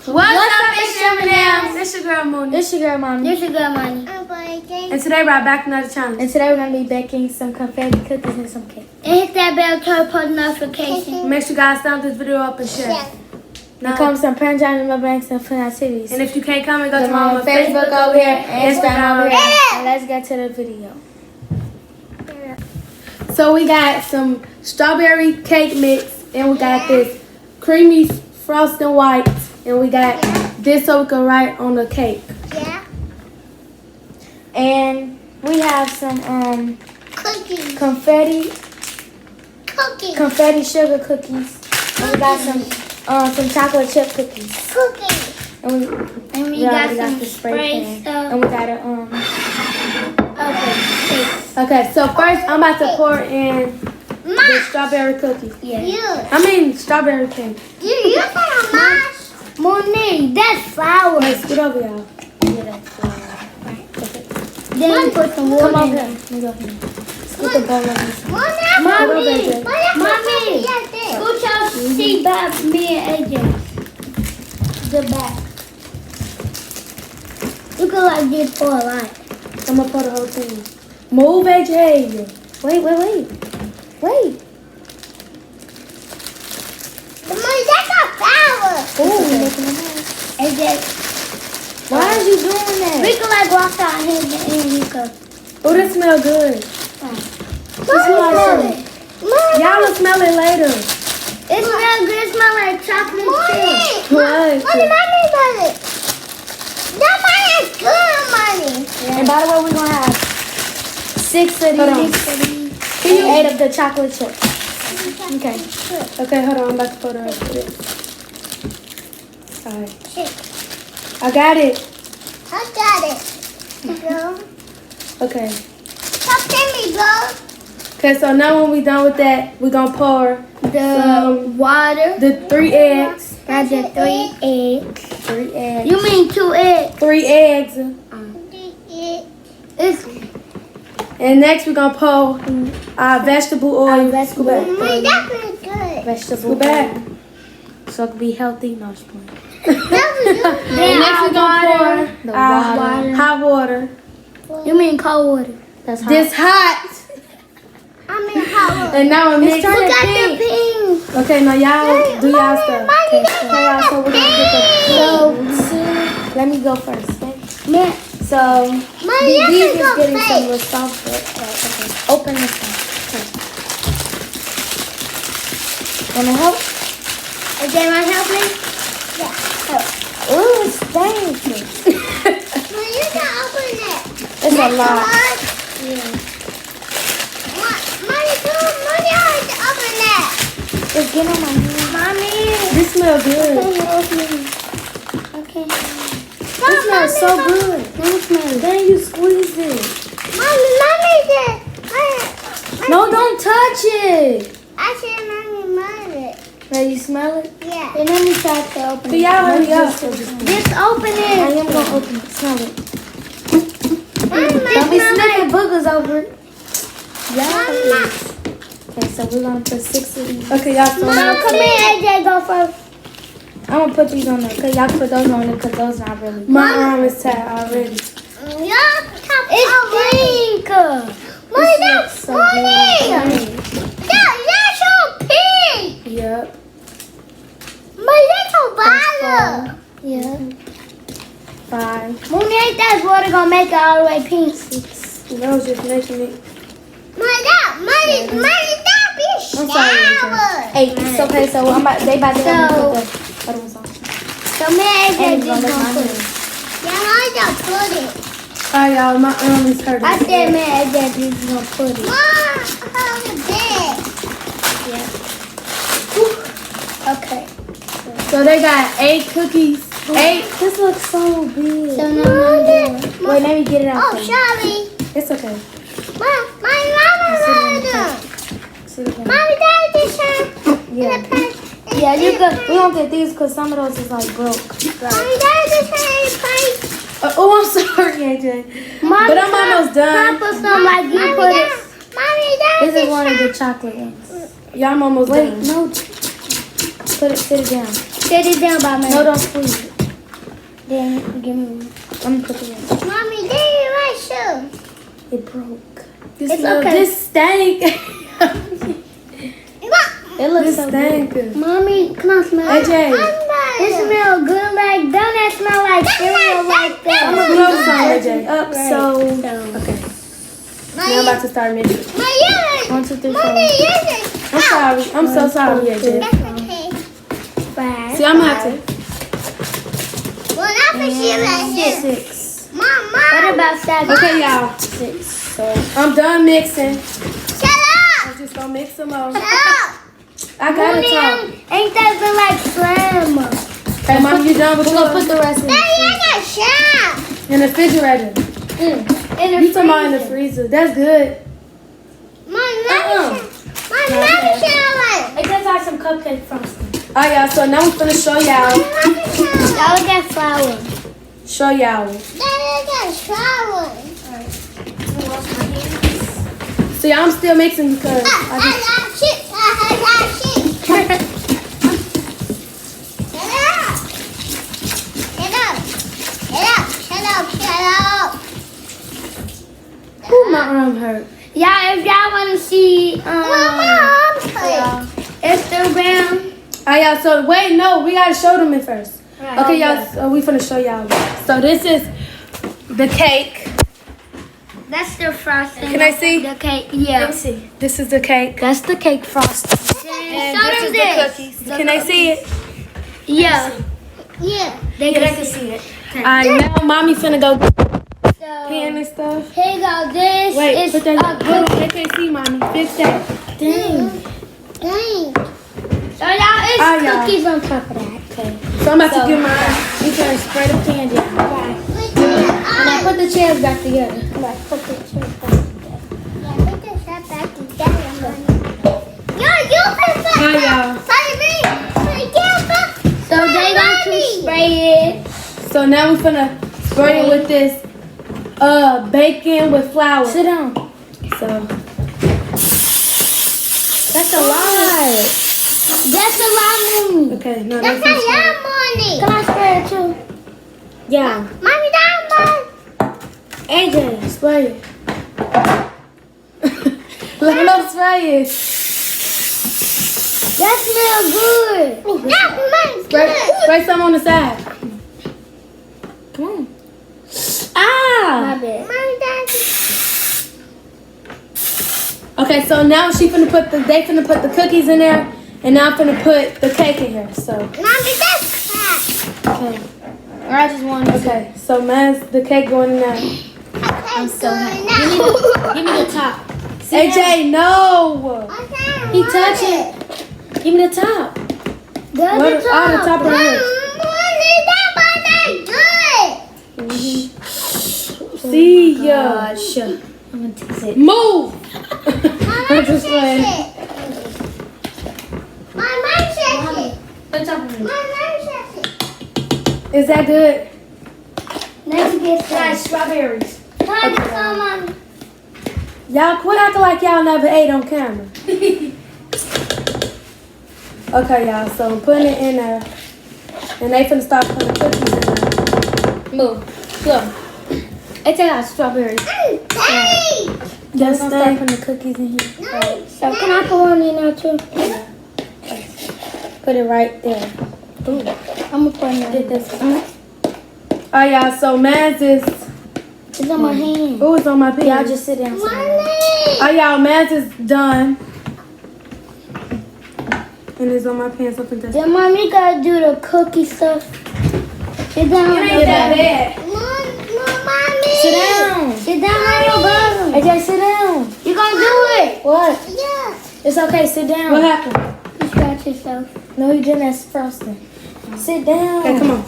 What's up, it's HerM&M. This your girl Mooney. This your girl Mommy. This is good money. And today we're back another challenge. And today we're gonna be baking some confetti cookies and some cake. And hit that bell to post notification. Make sure you guys thumbs this video up and share. Now come some parent join in my banks and fun activities. And if you can't come, go to my my Facebook over here, Instagram over here. Yeah. And let's get to the video. So we got some strawberry cake mix, and we got this creamy frosting white, and we got this so we can write on the cake. Yeah. And we have some Cookies. confetti sugar cookies. And we got some chocolate chip cookies. Cookies. And we got already some the spray pan. stuff. And we got a Okay, so first I'm about to pour in the strawberry cookies. Strawberry cake. You said mash. Monique, that's flour. Hey, scoot over, y'all. yeah, that's flour. Then you put some water Come over in here. it. Let me go here. Scoot the bowl over here. Mommy, scoot your seat back, me and AJ. The back. You could like this for a lot. I'm gonna pour the whole thing. Move, AJ. Wait. Mommy, that's not flour. Ooh, AJ, why are you doing that? we could like walk out here and you could. Oh, this smells good. Mommy, Y'all will smell it later. it smells good. It smells like chocolate chip. What? Mommy, that money is good money. And by the way, we're gonna have 6 of Hold on. these and 8 of the chocolate chips. Okay. Okay, hold on. I'm about to pour the rest of it. Alright. Shit. I got it. I got it. Bro. Okay. Stop hitting me, bro. Okay, so now when we done with that, we're gonna pour The water. the 3 eggs. That's the 3 eggs. 3 eggs. You mean 2 eggs? 3 eggs. It's And next we're gonna pour our vegetable oil. vegetable Scoot back. oil. that's really good. Vegetable Scoot back. oil. So it can be healthy. No, just playing. And next we're gonna pour The our water. hot water. You mean cold water? That's hot. This hot. I mean hot water. And now we're mixing. Look at the pink. Okay, now y'all do y'all stuff. Mommy, Okay, so we're gonna get the let me go first. Okay? Man, So Mommy, these you is can go getting some fake. responsible. Okay, open this one. Okay. Wanna help? Is that my help me? Ooh, it's dangerous. Mommy, you can open it. It's a lot. Yeah. Mommy, I have to open that. It's getting on my hand. Mommy. This smells good. Okay. It smells so good. Let me smell it. Then you squeeze it. Mommy, No, don't touch it. I said mommy, it. Now you smell it? Yeah. Then let me try to open So it. y'all hurry up. Just open I it. am gonna open it. Smell it. Mommy, Don't be sniffing boogers over it. Mama. Okay, so we're gonna put 6 of these. Okay, y'all throw Mom, them. come here, AJ, go first. I'm gonna put these on there. Cause y'all can put those on there because those not really. My arm is tired already. It's pink. Mommy, that's so money. That's so pink. Yep. Mommy, that's so violet. Yeah. 5. Mommy, ain't that water gonna make it all the way pink? I was just making it. Money, that be I'm sorry, shower. 8. It's okay. So they about to let me put the other ones on. So me and AJ And just it's gonna gonna put look it. Yeah, I just put it. Alright, y'all, my arm is hurting. I said me and AJ just gonna put it. Mom, hold it back. Yeah. Okay. So they got 8 cookies. 8. This looks so big. So now Wait, let me get it out. oh, for you. sorry. It's okay. Mom, my mama wanted them. See the camera. Mommy, daddy just said Yeah. Yeah, you could. We don't get these because some of those is like broke. Mommy, daddy just said plate. Oh, I'm sorry, AJ. Mommy, But I'm almost done. put some like you put it. Mommy, daddy This is one of the chocolate ones. Yeah, I'm almost Wait, done. no. Sit it down. Sit it down by me. No, don't squeeze it. Then give me one. I'm gonna put it in. Mommy, there you right shoe. It broke. This It's smell, okay. this stank. It looks This so stank. good. Mommy, come on, smell. AJ. It smells good. Like, don't that smell like cereal like that? I'm gonna blow some, AJ. Up, Right. so. So, Okay. Now I'm about to start mixing. 1, 2, 3, 4. I'm sorry. I'm so sorry, AJ. That's okay. 5. See, I'm gonna have to. Well, not for sure right here. 6. Mom. What about 7? Okay, y'all. 6. So, I'm done mixing. Shut I'm up. just gonna mix some more. Shut up. I gotta talk. ain't that been like slam? Hey, Mom, you done with We're gonna put yours? the rest in Daddy, I the got shot. In the refrigerator. freezer. You talking about in the freezer. That's good. Mom, let me share like. It tastes like some cupcake frosting. Alright, y'all. So now I'm gonna show y'all. Y'all look at flour. Show y'all. Daddy, I got shower. See, I'm still mixing because I got shit. I got shit. Get up. Get up. Get up. Shut up. Shut up. Ooh, my arm hurt. Yeah, if y'all want to see Mom, Instagram. Alright, y'all. So wait, no, we gotta show them it first. Right. Okay, y'all. So we finna show y'all. So this is the cake. That's the frosting. Can I see? The cake. Yeah. Let's see. This is the cake. That's the cake frosting. And Show this them is this. the cookies. Can they see it? Yeah. Yeah. They can see it. Alright, now mommy finna go So, pan and stuff. here you go. This Wait, is put that. a Hold on, they can't see, mommy. Fix that. Dang. Dang. So y'all, it's Ah, yeah. cookies on top of that. Okay. So I'm about to get mine. You can spread the candy out. And I put the chairs back together. Like, put the chairs back together. Alright, y'all. So they going to spray it. So now we're finna spray it with this bacon with flour. Sit down. So That's a lot. That's a lot, mommy. okay, no, That's that's a lot money. Can I spray it too? yeah. Mommy, down, Mom. AJ. Spray it. Let me spray it. That smells good. That money's Spray, good. spray some on the side. Come on. Ah. My bad. Mommy, that's Okay, so now they finna put the cookies in there, and now I'm finna put the cake in here. So Mommy, that's crap. okay, Or I just want to okay. So mine's the cake going in there. I'm so happy. Now. Give me the top. AJ, no. He touch it. Give me the top. The What? other Oh, the top. top of it. See ya. Gosh. I'm gonna taste it. Move. I'm just playing. The top of it. Is that good? Let's get some strawberries. Y'all quit acting like y'all never ate on camera. Okay, y'all. So I'm putting it in there, and they finna start putting the cookies in there. Move. Go. I take out strawberries. Just I'm gonna start putting the cookies in here. So can I put one in there too? Put it right there. Ooh. I'm gonna put it Get this. in. Alright, y'all. So man's is. It's on my hand. Oh, it's on my pen. Y'all just sit down. Alright, y'all. Man's is done. And it's on my pen. Something that's. Then mommy gotta do the cookie stuff. Sit down. It ain't that bad. Sit down. Sit down on your bottom. AJ, sit down. You gonna do it? What? It's okay. Sit down. What happened? You scratch yourself. No, you didn't. That's frosting. Sit down. Okay, come on.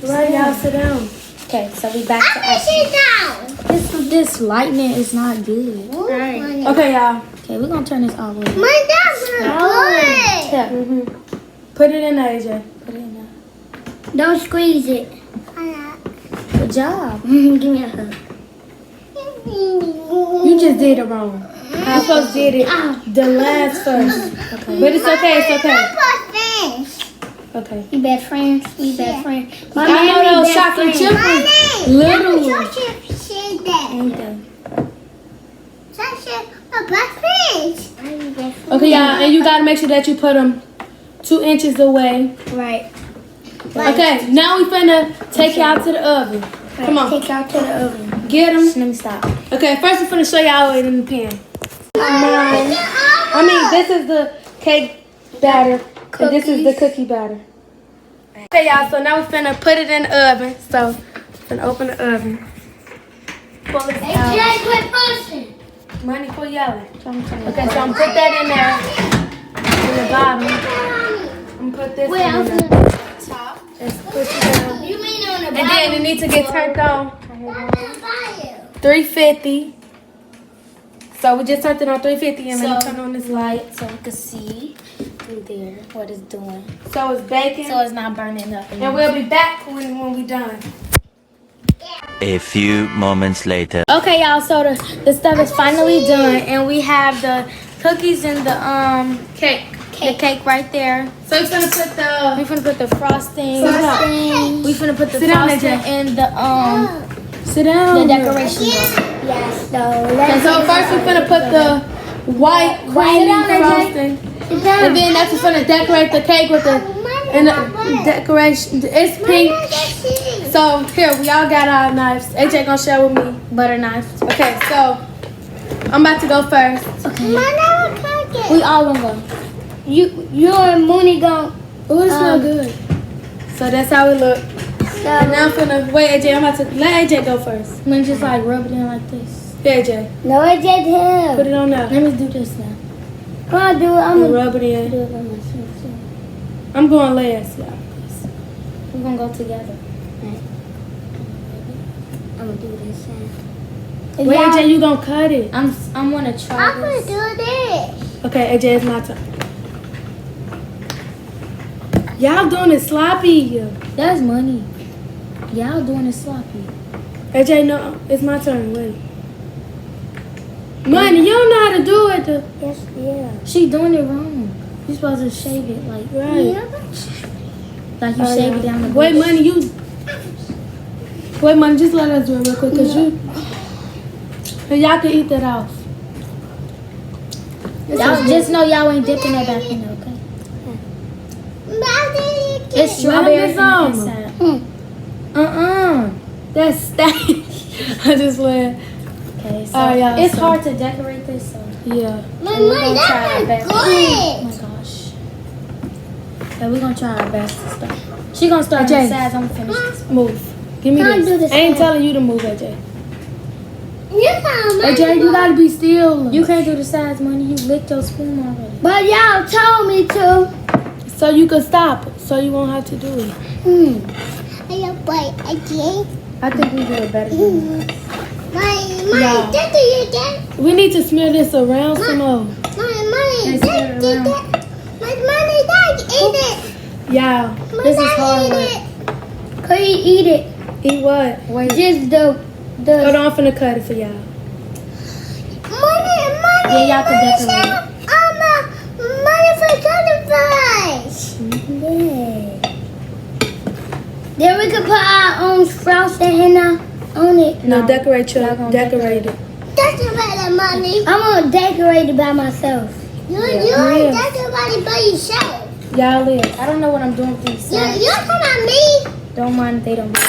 Right, y'all. Sit down. Okay, so we back to us. This lightning is not good. Alright. Okay, y'all. Okay, we're gonna turn this all the way. Yeah. Put it in there, AJ. Put it in there. Don't squeeze it. Good job. Give me a hug. You just did it wrong. I supposed to did it the last first. Okay. But it's okay. It's okay. Okay. We best friends. We best friends. I know those chocolate chips. Little ones. Okay, y'all, and you gotta make sure that you put them 2 inches away. Right. Okay, now we finna take you out to the oven. Come on. Take out to the oven. Get them. Let me stop. Okay, first we're finna show y'all it in the pan. This is the cake batter, and this is the cookie batter. Okay, y'all, so now we're finna put it in the oven. So, finna open the oven. Pull it out. Jay, quit pushing. Money for yelling. Okay, so I'm gonna put that in there. In the bottom. I'm gonna put this in the top. Let's push it down. You mean on the And then it needs to get turned on. 350. So we just turned it on 350 and then turn on this light. So we can see through there what it's doing. So it's baking. So it's not burning up. And we'll be back when we're done. A few moments later. Okay, y'all. So the stuff is finally done, and we have the cookies and the Cake. the cake right there. So we're gonna put We finna put the frosting. Frosting. We finna put the Sit down, frosting AJ. and the sit down. the decoration. Yes, so And so first we're gonna put the white creamy frosting. And then that's what's gonna decorate the cake with the decoration. It's pink. So here we all got our knives. AJ gonna share with me. Butter knife. Okay, so I'm about to go first. We all gonna go. You and Mooney go. Oh, it smells good. So that's how it look. And now I'm finna wait, AJ. I'm about to let AJ go first. And then just like rub it in like this. Yeah, AJ. No, it's just him. Put it on now. Let me do this now. Come on, do it. I'm And gonna rub it in. do it by myself too. I'm going last, y'all. We're gonna go together. I'm gonna do this side. Wait, AJ, you gonna cut it? I'm gonna try I'm gonna this. do this. Okay, AJ, it's my turn. Y'all doing it sloppy. That's money. Y'all doing it sloppy. AJ, no, it's my turn. Wait. Money, you don't know how to do it. Yes, yeah. She doing it wrong. You supposed to shave it like Right. like you shave it down the Wait, bush. Money, you. Wait, Money, just let us do it real quick, cause you. And y'all can eat that off. Y'all just know y'all ain't dipping that back in there, okay? It's strawberry Let from me the inside. That's stank. I just went. Okay, so Alright, y'all, it's so- hard to decorate this, so Yeah. My we're money, gonna try our that's best. good. Oh my gosh. Yeah, we're gonna try our best to start. She gonna start on the AJ. sides, I'm gonna finish this. Move. Give me Can't this. do this I ain't thing. telling you to move, AJ. AJ, You gotta be still. You can't do the sides, money. You licked your spoon already. But y'all told me to. So you can stop. So you won't have to do it. I think we do it better than that. We need to smear this around some more. Yeah. This is hard work. Could you eat it? Eat what? Wait. Just the Hold on, I'm finna cut it for y'all. Yeah, y'all can decorate it. Money for sacrifice. Then we could put our own frosting in on it. No, No, decorate y'all gonna decorate it. Decorate the money. I'm gonna decorate it by myself. You Yes. decorate it by yourself. Y'all is. I don't know what I'm doing with these sides. You come at me. Don't mind if they don't do it.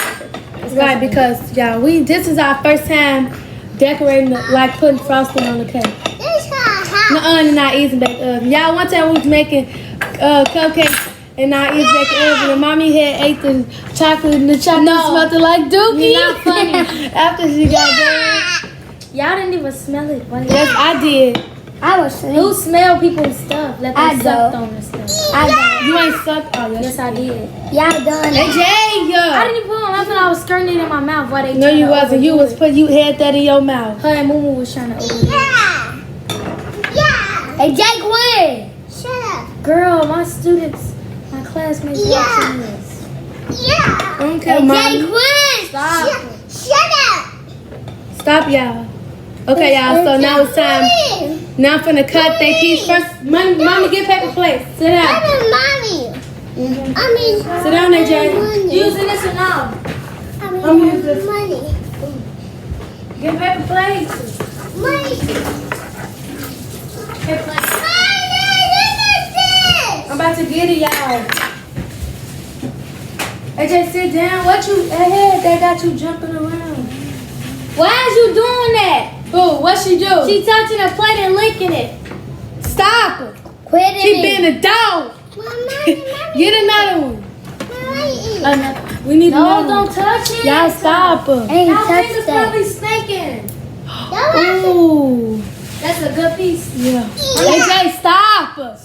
It's Right, because y'all, this is our first time decorating, like putting frosting on the cake. It's hot. Nuh-uh, in our easy bake oven. Y'all, one time we was making cupcakes in our easy bake oven, and mommy had ate the chocolate, and the chocolate smelled like dookie. You're not funny. After she got done. Y'all didn't even smell it. What? Yes, I did. I was asleep. Who smell people's stuff? Let I them suck don't. on the stuff. You ain't sucked. Oh, Yes, I did. Y'all done. AJ, I didn't even put on. I thought I was skirting it in my mouth while they. No, trying you to wasn't. You overdo was you had that in your mouth. it. Her and Mumu was trying to overdo it. Yeah. Hey, Jake, win. Shut up. Girl, my students, my classmates watching this. Yeah. Okay, Hey, Mom. Jake, win. Stop. Shut up. Stop, y'all. Okay, y'all. So now it's time. Now I'm finna cut that piece first. Mommy, get paper plates. Sit down. Mommy. Sit down, AJ. Using this or no? I'm using this. Money. Get paper plates. Money. Paper plates. I'm about to get it, y'all. AJ, sit down. What you ahead? They got you jumping around. Why is you doing that? Oh, what she do? She touching the plate and licking it. Stop her. Quit it. She being a dog. Get another one. We need No, another don't one. touch it. Y'all stop her. Ain't Y'all touch fingers that. probably stinking. Ooh. That's a good piece. Yeah. AJ, stop her.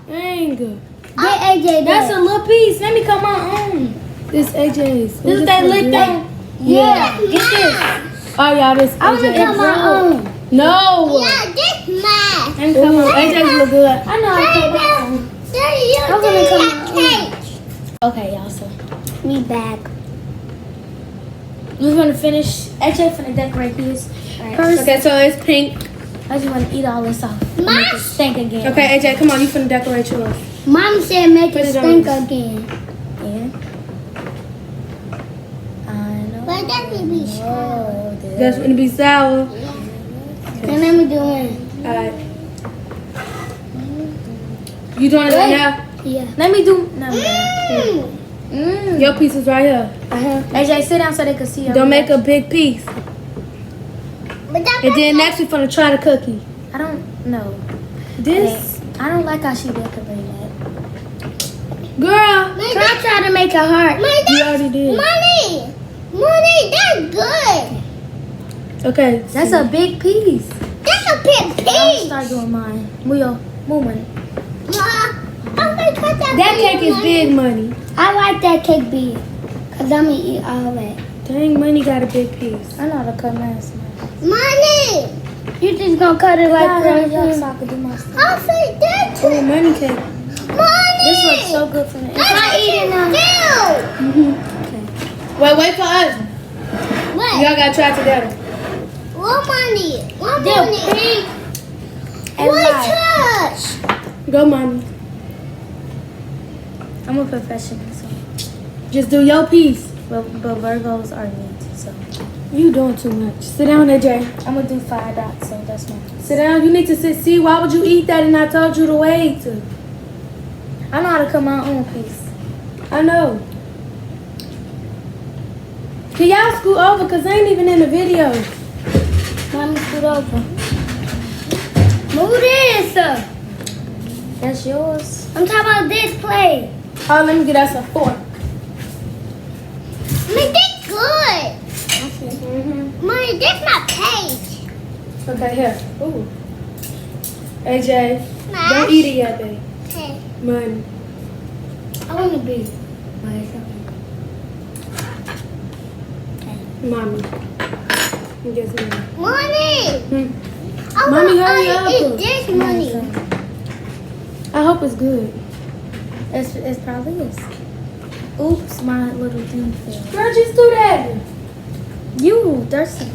Dang. Get AJ That's that. a little piece. Let me come on. This AJ's. This is that lick thing. Yeah. Get this. Oh, y'all, this I want to AJ. come my own. No. this mine. Let me come Ooh, on. AJ's look good. I know I can come on. Daddy, you I'm gonna come cake. Okay, y'all, so Me back. we're gonna finish. AJ finna decorate these. First, Okay, so it's pink. I just wanna eat all this off. Make it stink again. Okay, AJ, come on. You finna decorate yours. Mom said make Put it it on. stink again. Yeah. I know. But that could be Oh, That's gonna be sour. Then let me do it. Alright. You doing it right now? Yeah. Let me do. No. Your piece is right here. AJ, sit down so they can see. Don't make a big piece. But that And then next we're gonna try the cookie. I don't know. This I don't like how she decorated that. girl, try to make a heart. you already did. Money, that's good. Okay, That's a big piece. That's a big I'll piece. start doing mine. Move money. I'm gonna cut that cake is big money. I like that cake big. Cause I'm gonna eat all of it. Dang, money got a big piece. I know how to cut mine. Money! You just gonna cut it like Yeah, that? so I can do my stuff. I'll say that Oh, money cake. Money! This looks so good from the inside. I'm not eating them. Wait for us. What? Y'all gotta try together. What money? What The money? pink and What white. touch? Go, mommy. I'm a professional, so. Just do your piece. But Virgos are neat, so. You doing too much. Sit down, AJ. I'm gonna do 5 dots, so that's my. Sit down. You need to sit. See, why would you eat that and I told you to wait? I know how to cut my own piece. I know. Can y'all scoot over? Because I ain't even in the video. Mommy, scoot over. Move this. That's yours. I'm talking about this plate. Oh, let me get us a fork. Mommy, that's good. Mommy, that's my page. Okay, here. Ooh. AJ, don't eat it yet, babe. Okay. Money. I want to be. Mommy. Get some money. Money. I Mommy, want hurry to up. eat this money. I hope it's good. It probably is. Oops, my little thing fell. Girl, just do that. You thirsty?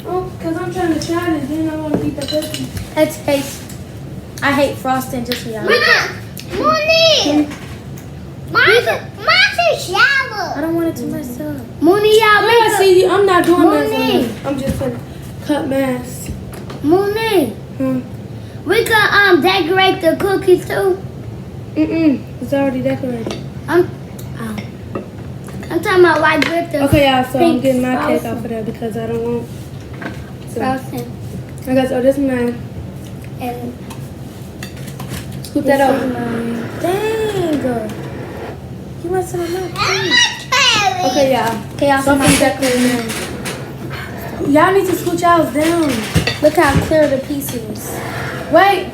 Oh, because I'm trying to try it and then I want to eat the cookie. That's taste. I hate frosting just for y'all. Money. Mom's shower. I don't want it to mess up. Mooney, y'all Well, make see, I'm not doing Money. this. I'm just going to cut mask. Mooney. We can decorate the cookies too. It's already decorated. I'm talking about like with the Okay, y'all, so I'm pink getting my cake frosting. off of there because I don't want. So, frosting. okay, so this mine. And Scoop that over. Dang. You want some of mine? Okay, y'all. Okay, y'all So see I'm my decorating now. Y'all need to scoot y'all's down. Look how clear the piece is. Wait,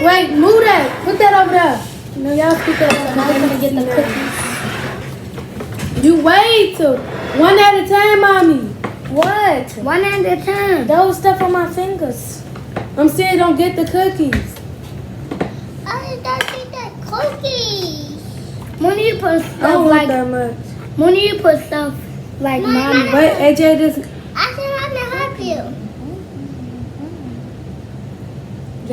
wait, move that. Put that over there. No, y'all scoot that So over. now we're gonna get the cookies. You wait. One at a time, mommy. What? one at a time. Those stuff on my fingers. I'm saying don't get the cookies. I don't think that cookies. Mooney, you put I stuff don't want like that much. Mooney, you put stuff like mommy. Wait, AJ, this. I said I'm gonna help you.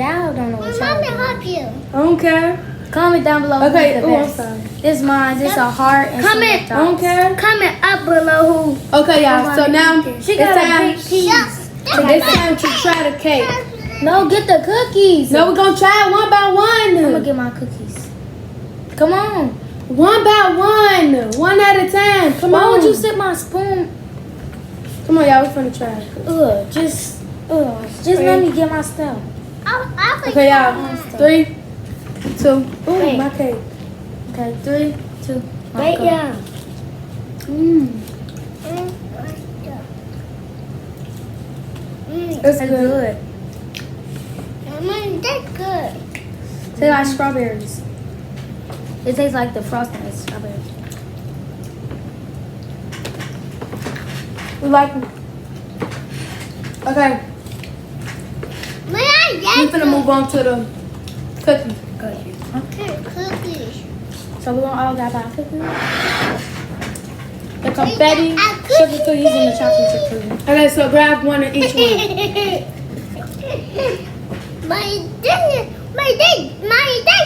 Y'all don't know what y'all Mommy doing. help you. I don't care. Comment down below. Okay, who's the I'm best. sorry. This mine. This a heart and Comment. some dots. Comment up below who. Okay, y'all. So now She it's got a time. big piece. It's time to try the cake. No, get the cookies. No, we're gonna try it one by I'm gonna one. get my cookies. Come on. One by one at a time. Come Why on. would you sip my spoon? Come on, y'all. We're gonna try it. Just let me get my stuff. Okay, y'all. 3, 2. Ooh, Wait. my cake. Okay, 3, 2. Wait, yeah. It's That's good. good. That's good. Tastes like strawberries. It tastes like the frosting is strawberries. We like them. Okay, we're gonna move on to the cookie. Cookies. So we're gonna all got our cookies. The confetti. Sugar cookies and the chocolate chip cookies. Okay, so grab one of each one. my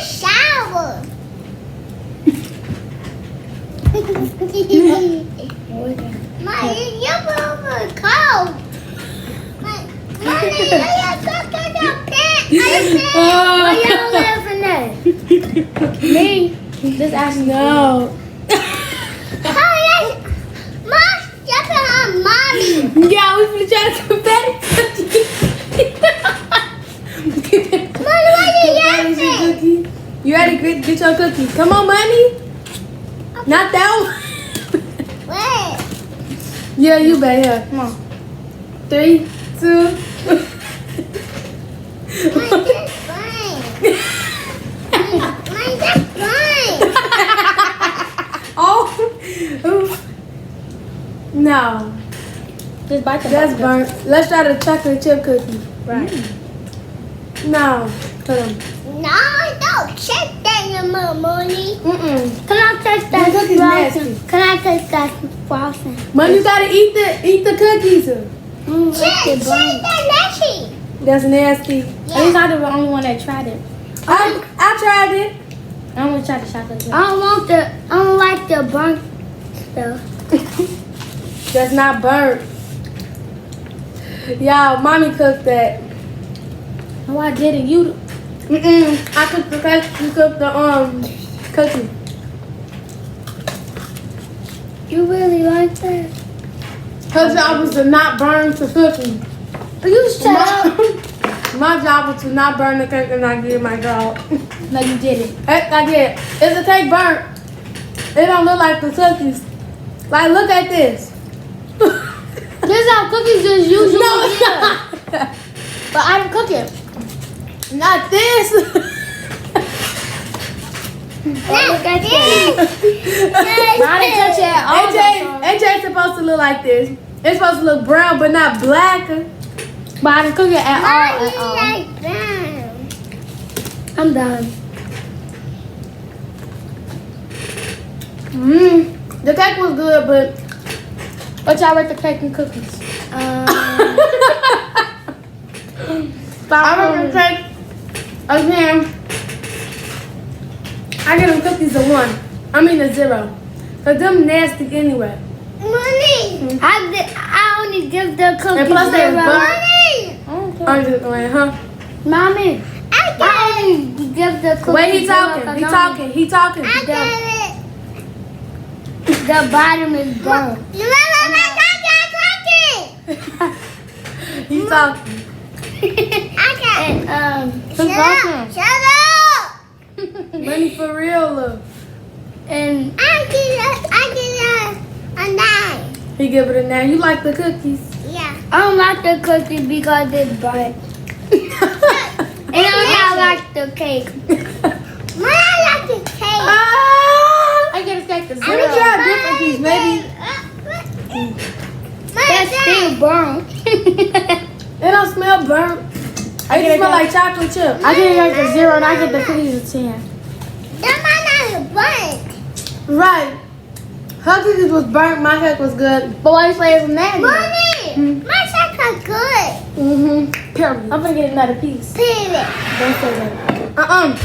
shower. My your cold. My Why y'all laughing at? Me? This actually No. Mom, jumping on mommy. Yeah, we finna try the confetti cookie. Mommy, why you Confetti yapping? cookie. You ready? Get your cookie. Come on, mommy. Not that one. Wait. Yeah, you bet. Here. Come on. 3, 2. Mine just fine. Mine just fine. Oh. Oof. No. Just bite the That's bottom. burnt. Let's try the chocolate chip cookie. Right. No. Hold on. No, don't check that in my money. Mm-mm. Can I touch That cookie's nasty. Can I touch that frosting? Mom, you gotta eat the cookies. Check that nasty. That's nasty. He's not the only one that tried it. I tried it. I'm gonna try the chocolate chip. I don't like the burnt stuff. That's not burnt. Y'all, mommy cooked that. No, I didn't. You. I cooked the cake. You cooked the cookie. You really like that? Her job was to not burn the cookie. You shut up. My job was to not burn the cake, and I did my job. No, you didn't. I did. Is the cake burnt? It don't look like the cookies. Like, look at this. This is how cookies is usually. No, it's not. But I didn't cook it. Not this. Look at this. I didn't touch it at all. AJ's supposed to look like this. It's supposed to look brown, but not black. But I didn't cook it at all. At all. like that. I'm done. The cake was good, but What y'all rate the cake and cookies? I rate the cake again. I give them cookies a 1. I mean a 0. Cause them nasty anyway. Money. I only give the cookies And plus they're burnt. Money. I'm just going, huh? Mommy. I only give the cookies. Wait, he talking. He talking. I get it. The bottom is burnt. You remember my talking? He talking. I got it. Shut up. Money for real, look. And I get a 9. He give it a 9. You like the cookies? Yeah. I don't like the cookies because it's burnt. And I like the cake. I like the cake. Ah! I get a cake to Let me try a different piece, maybe. That's still burnt. It don't smell burnt. It smell like chocolate chip. I get like a 0 and I get the cookies a 10. That might not be burnt. Right. Her cookies was burnt. My cake was good. But why you say it's nasty? Mommy, my chocolate good. Period. I'm gonna get another piece. Period. Don't say that.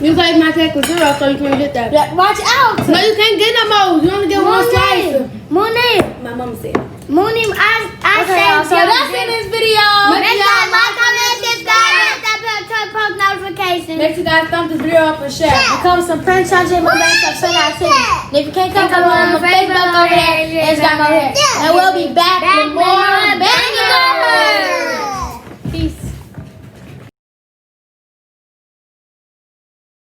You You guys my cake was 0, so you can't get that. Yeah, watch out. No, you can't get no more. You only get one slice. Mooney. My mama said. Mooney, I Okay, so that's in this video. Make sure you like, comment, subscribe, and post notifications. Make sure you guys thumb this video up and share. It comes some prank challenge in my bank of Sunlight City. And if you can't come on my Facebook over there, it's got my hair. And we'll be back with more